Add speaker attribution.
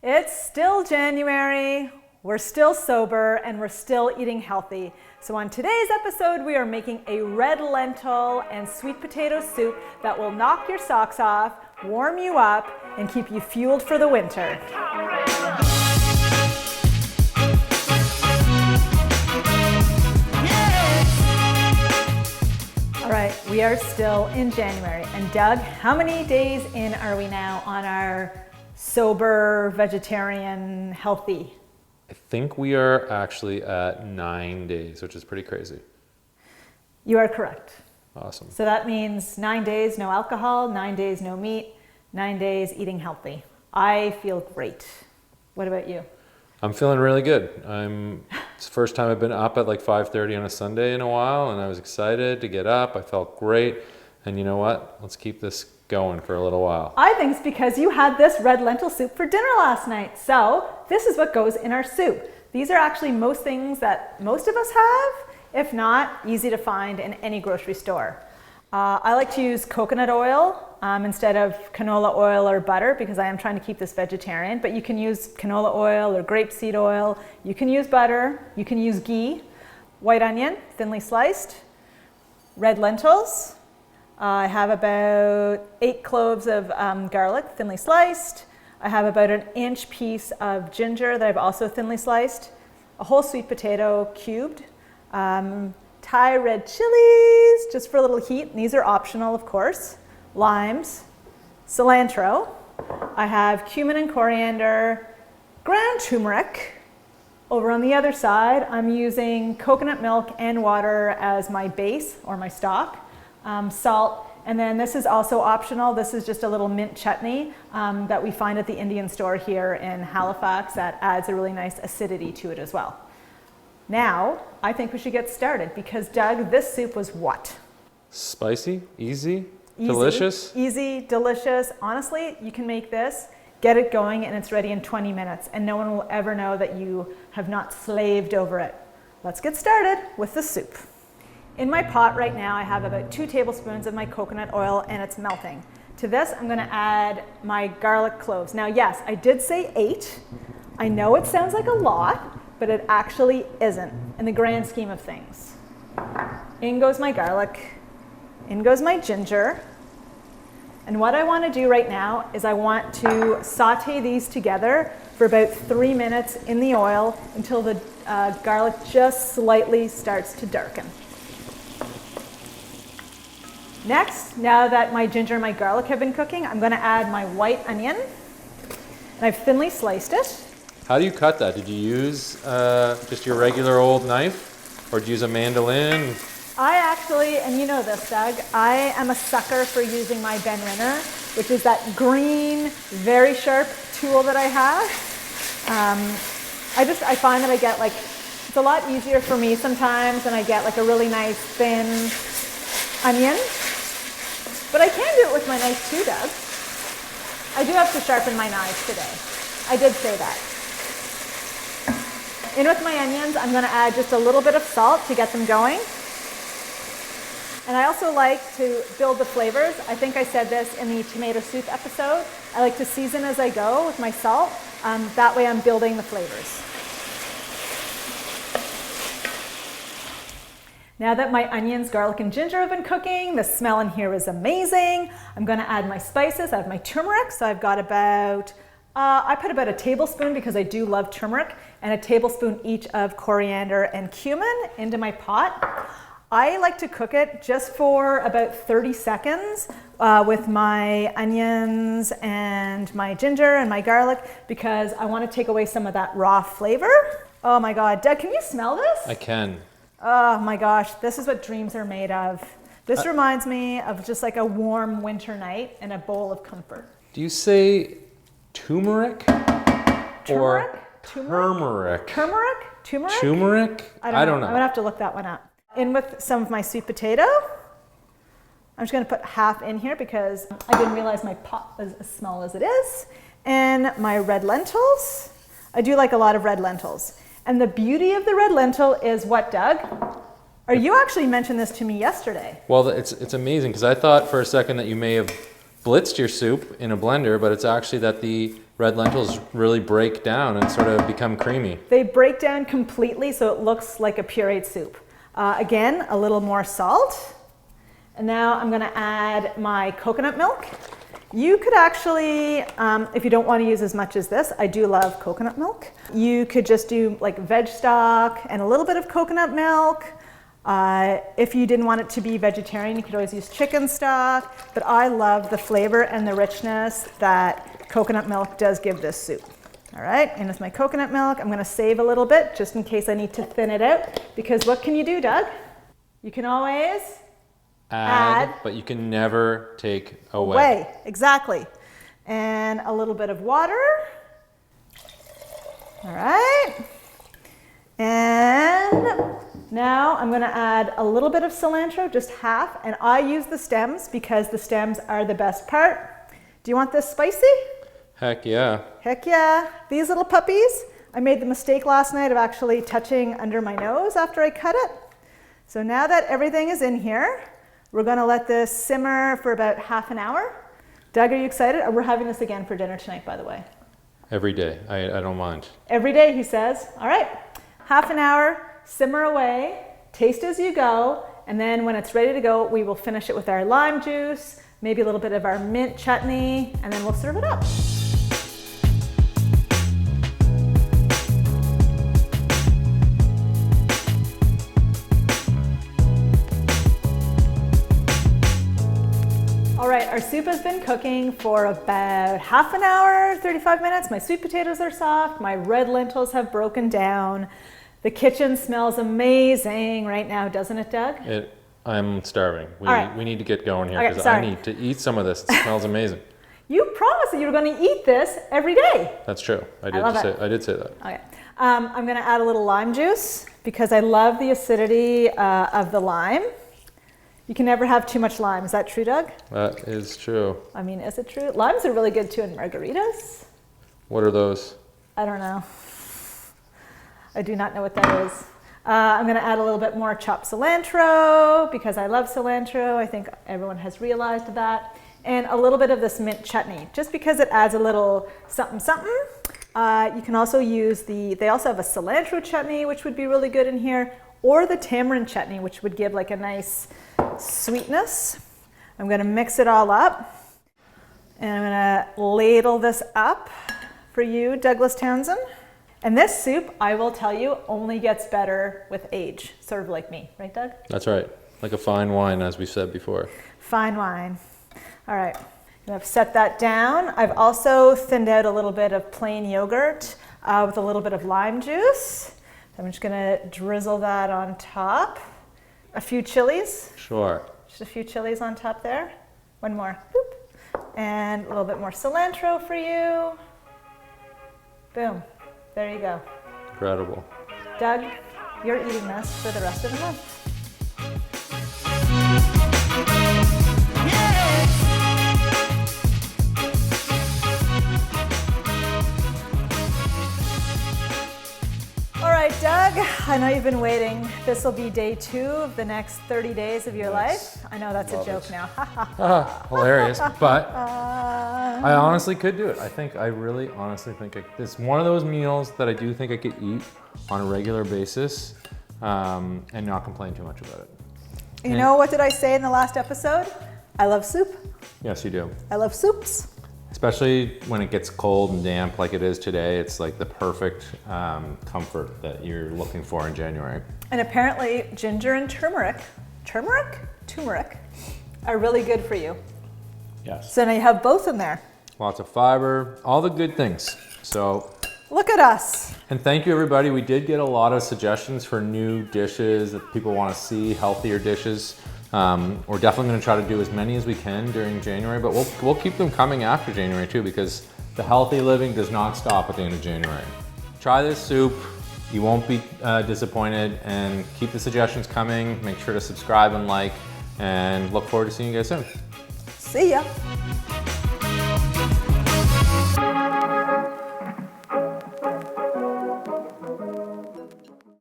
Speaker 1: It's still January, we're still sober, and we're still eating healthy. So on today's episode, we are making a red lentil and sweet potato soup that will knock your socks off, warm you up, and keep you fueled for the winter. All right, we are still in January. And Doug, how many days in are we now on our sober, vegetarian, healthy?
Speaker 2: I think we are actually at 9 days, which is pretty crazy.
Speaker 1: You are correct.
Speaker 2: Awesome.
Speaker 1: So that means 9 days, no alcohol, 9 days, no meat, 9 days eating healthy. I feel great. What about you?
Speaker 2: I'm feeling really good. It's the first time I've been up at like 5:30 on a Sunday in a while, and I was excited to get up. I felt great. And you know what? Let's keep this going for a little while.
Speaker 1: I think it's because you had this red lentil soup for dinner last night. So this is what goes in our soup. These are actually most things that most of us have, if not, easy to find in any grocery store. I like to use coconut oil instead of canola oil or butter because I am trying to keep this vegetarian, but you can use canola oil or grapeseed oil. You can use butter, you can use ghee, white onion, thinly sliced, red lentils. I have about 8 cloves of garlic, thinly sliced. I have about an inch piece of ginger that I've also thinly sliced. A whole sweet potato cubed. Thai red chilies, just for a little heat. And these are optional, of course. Limes, cilantro. I have cumin and coriander, ground turmeric. Over on the other side, I'm using coconut milk and water as my base or my stock. Salt, and then this is also optional. This is just a little mint chutney that we find at the Indian store here in Halifax that adds a really nice acidity to it as well. Now, I think we should get started because Doug, this soup was what?
Speaker 2: Spicy, easy, delicious.
Speaker 1: Easy, delicious. Honestly, you can make this, get it going, and it's ready in 20 minutes, and no one will ever know that you have not slaved over it. Let's get started with the soup. In my pot right now, I have about 2 tablespoons of my coconut oil and it's melting. To this, I'm gonna add my garlic cloves. Now, yes, I did say 8. I know it sounds like a lot, but it actually isn't in the grand scheme of things. In goes my garlic, in goes my ginger. And what I wanna do right now is I want to saute these together for about 3 minutes in the oil until the garlic just slightly starts to darken. Next, now that my ginger and my garlic have been cooking, I'm going to add my white onion. And I've thinly sliced it.
Speaker 2: How do you cut that? Did you use just your regular old knife, or did you use a mandolin?
Speaker 1: I actually, and you know this, Doug, I am a sucker for using my Ben Rinner, which is that green, very sharp tool that I have. I find that I get it's a lot easier for me sometimes when I get a really nice thin onion. But I can do it with my knife too, Doug. I do have to sharpen my knives today. I did say that. In with my onions, I'm going to add just a little bit of salt to get them going. And I also like to build the flavors. I think I said this in the tomato soup episode. I like to season as I go with my salt. That way I'm building the flavors. Now that my onions, garlic, and ginger have been cooking, the smell in here is amazing. I'm going to add my spices. I have my turmeric, so I've got about, I put about a tablespoon because I do love turmeric, and a tablespoon each of coriander and cumin into my pot. I like to cook it just for about 30 seconds with my onions and my ginger and my garlic because I want to take away some of that raw flavor. Oh my God, Doug, can you smell this?
Speaker 2: I can.
Speaker 1: Oh my gosh, this is what dreams are made of. This reminds me of just like a warm winter night and a bowl of comfort.
Speaker 2: Do you say turmeric? Or
Speaker 1: turmeric? Turmeric?
Speaker 2: Turmeric? I don't know.
Speaker 1: I'm gonna have to look that one up. In with some of my sweet potato. I'm just gonna put half in here because I didn't realize my pot was as small as it is. And my red lentils. I do like a lot of red lentils. And the beauty of the red lentil is what, Doug? Or you actually mentioned this to me yesterday.
Speaker 2: Well, it's amazing because I thought for a second that you may have blitzed your soup in a blender, but it's actually that the red lentils really break down and sort of become creamy.
Speaker 1: They break down completely so it looks like a pureed soup. Again, a little more salt. And now I'm gonna add my coconut milk. You could actually, if you don't want to use as much as this, I do love coconut milk. You could just do like veg stock and a little bit of coconut milk. If you didn't want it to be vegetarian, you could always use chicken stock, but I love the flavor and the richness that coconut milk does give this soup. All right, and with my coconut milk, I'm gonna save a little bit just in case I need to thin it out, because what can you do, Doug? You can always add,
Speaker 2: but you can never take away.
Speaker 1: Exactly. And a little bit of water. All right. And now I'm going to add a little bit of cilantro, just half. And I use the stems because the stems are the best part. Do you want this spicy?
Speaker 2: Heck yeah.
Speaker 1: Heck yeah. These little puppies, I made the mistake last night of actually touching under my nose after I cut it. So now that everything is in here, we're going to let this simmer for about half an hour. Doug, are you excited? We're having this again for dinner tonight, by the way.
Speaker 2: Every day. I don't mind.
Speaker 1: Every day, he says. All right. Half an hour, simmer away, taste as you go, and then when it's ready to go, we will finish it with our lime juice, maybe a little bit of our mint chutney, and then we'll serve it up. All right, our soup has been cooking for about half an hour, 35 minutes. My sweet potatoes are soft. My red lentils have broken down. The kitchen smells amazing right now, doesn't it, Doug?
Speaker 2: I'm starving. We need to get going here because
Speaker 1: Okay,
Speaker 2: I need to eat some of this. It smells amazing.
Speaker 1: You promised that you were going to eat this every day.
Speaker 2: That's true. I did say that.
Speaker 1: Okay. I'm going to add a little lime juice because I love the acidity of the lime. You can never have too much lime. Is that true, Doug?
Speaker 2: That is true.
Speaker 1: I mean, is it true? Limes are really good too in margaritas.
Speaker 2: What are those?
Speaker 1: I don't know. I do not know what that is. I'm going to add a little bit more chopped cilantro because I love cilantro. I think everyone has realized that. And a little bit of this mint chutney, just because it adds a little something, something. You can also use they also have a cilantro chutney, which would be really good in here, or the tamarind chutney, which would give like a nice sweetness. I'm going to mix it all up. And I'm going to ladle this up for you, Douglas Townsend. And this soup, I will tell you, only gets better with age, sort of like me, right, Doug?
Speaker 2: That's right. Like a fine wine, as we said before.
Speaker 1: Fine wine. All right, I've set that down. I've also thinned out a little bit of plain yogurt with a little bit of lime juice. I'm just gonna drizzle that on top. A few chilies.
Speaker 2: Sure.
Speaker 1: Just a few chilies on top there. One more. Boop. And a little bit more cilantro for you. Boom. There you go.
Speaker 2: Incredible.
Speaker 1: Doug, you're eating this for the rest of the month. All right, Doug, I know you've been waiting. This will be day 2 of the next 30 days of your life. I know that's a joke now.
Speaker 2: Hilarious, but I honestly could do it. I really honestly think it's one of those meals that I do think I could eat on a regular basis and not complain too much about it.
Speaker 1: You know, what did I say in the last episode? I love soup.
Speaker 2: Yes, you do.
Speaker 1: I love soups.
Speaker 2: Especially when it gets cold and damp like it is today, it's like the perfect comfort that you're looking for in January.
Speaker 1: And apparently ginger and turmeric are really good for you.
Speaker 2: Yes.
Speaker 1: So now you have both in there.
Speaker 2: Lots of fiber, all the good things. So
Speaker 1: look at us.
Speaker 2: And thank you, everybody. We did get a lot of suggestions for new dishes that people want to see, healthier dishes. We're definitely going to try to do as many as we can during January, but we'll keep them coming after January too, because the healthy living does not stop at the end of January. Try this soup. You won't be disappointed, and keep the suggestions coming. Make sure to subscribe and like, and look forward to seeing you guys soon.
Speaker 1: See ya.